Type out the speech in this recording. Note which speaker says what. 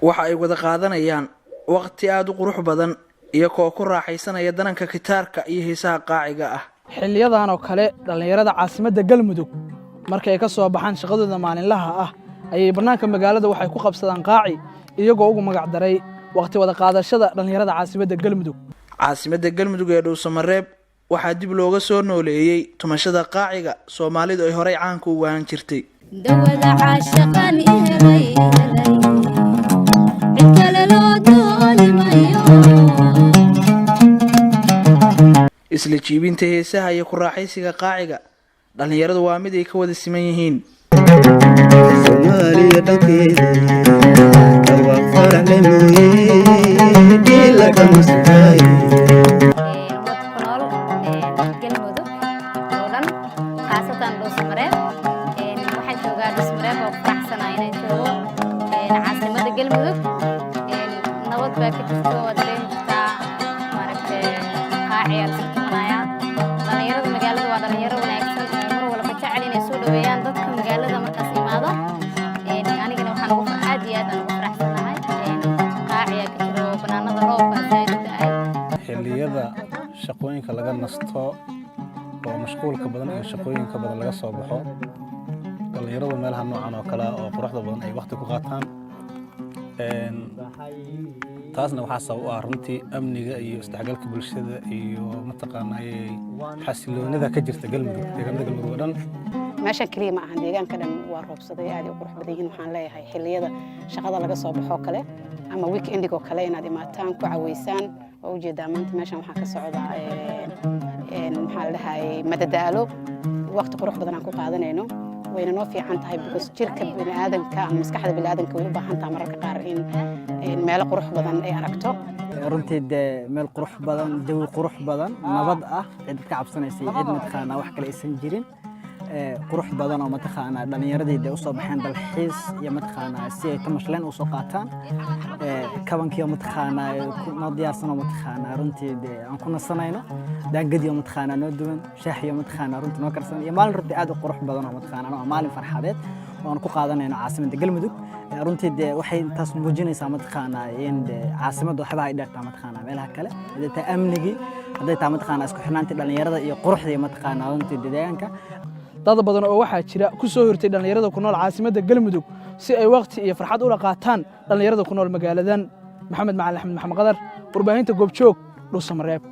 Speaker 1: waxa ay wada qaadanayaan waqti aad u qurux badan iyagoo ku raaxaysanaya dananka gitaarka iyo heesaha qaaciga ah.
Speaker 2: xilliyadan oo kale dhalinyarada caasimadda Galmudug markay ka soo baxaan shaqadooda maalinlaha ah ayay banaanka magaalada waxay ku qabsadaan qaaci iyagoo ugu magac daray waqti wada qaadashada dhalinyarada caasimadda Galmudug.
Speaker 1: caasimadda Galmudug ee Dhuusamareeb waxaa dib looga soo nooleeyay tumashada qaaciga Soomaalidu ay horay caan ku waan jirtay.
Speaker 3: dawada caashaqan ihelay
Speaker 1: isla jiibinta heesaha iyo ku raaxaysiga qaaciga dhalinyaradu waa mid ay ka wada siman yihiin.
Speaker 4: Soomaaliya dhankeeda dhawaaq farax leh mooyee dhiila kama sugaayo.
Speaker 3: Galmudug oo dhan khaasatan Dhuusamareeb waxay joogaan Dhuusamareeb oo faraxsanaa inay joogo caasimadda Galmudug nabad baa ka jirto wadooyinka maaragtay qaaciga tumanaya dhalinyarada magaalada waa dhalinyaro wanaagsan mar walba jecel inay soo dhaweeyaan dadka magaalada markaas imaado anigana waxaan aad iyo aad ugu faraxsanahay qaaciga ka jiro banaanada roobka saayidada
Speaker 5: xilliyada shaqooyinka laga nasto oo mashquulka badan iyo shaqooyinka badan laga soo baxo dhalinyaradu meelaha noocan oo kale oo quruxda badan ay waqti ku qaataan taasna waxaa sabab u ah runtii amniga iyo isdhexgalka bulshada iyo mataqaanaa xasiloonida ka jirta Galmudug deegaanada Galmudug oo dhan
Speaker 6: meeshan kaliya ma ahan deegaanka dhan waa roobsaday aad u qurux badan yihiin waxaan leeyahay xilliyada shaqada laga soo baxo kale ama weekendiga kale inaad imaataan ku caweysaan oo ujeedaa maanta meeshan waxaa ka socda maxaa la dhahay madadaalo waqti qurux badan aan ku qaadanayno wayna noo fiican tahay because jirka bini'aadanka ama maskaxda bini'aadanka way u baahan tahay mararka qaar in meelo qurux badan ay aragto
Speaker 2: runtii meel qurux badan jawi qurux badan nabad ah cid ka cabsanaysa cid mataqaanaa wax kale aysan jirin qurux badan oo mataqaanaa dhalinyaradii u soo baxeen dalxiis iyo mataqaanaa si ay tamashleen u soo qaataan kabankiyo mataqaanaa noo diyaarsan oo mataqaanaa runtii aan ku nasanayno daangadiyo mataqaanaa noo duwan shaaxiyo mataqaanaa runtii noo karsan iyo maalin runtii aad u qurux badan oo mataqaanaa maalin farxadeed oo aan ku qaadanayno caasimadda Galmudug runtii waxay taas muujinaysaa mataqaanaa in caasimadda waxba ay dheertaa mataqaanaa meelaha kale haday tahay amnigii haday tahay mataqaanaa isku xirnaantii dhalinyarada iyo quruxda mataqaanaa runtii deegaanka dad badan oo waxaa jira ku soo hortay dhalinyarada ku nool caasimadda Galmudug si ay waqti iyo farxad u qaataan dhalinyarada ku nool magaaladan. Maxamed Macalin Axmed Maxamed Qadar warbaahinta Goobjoog Dhuusamareeb.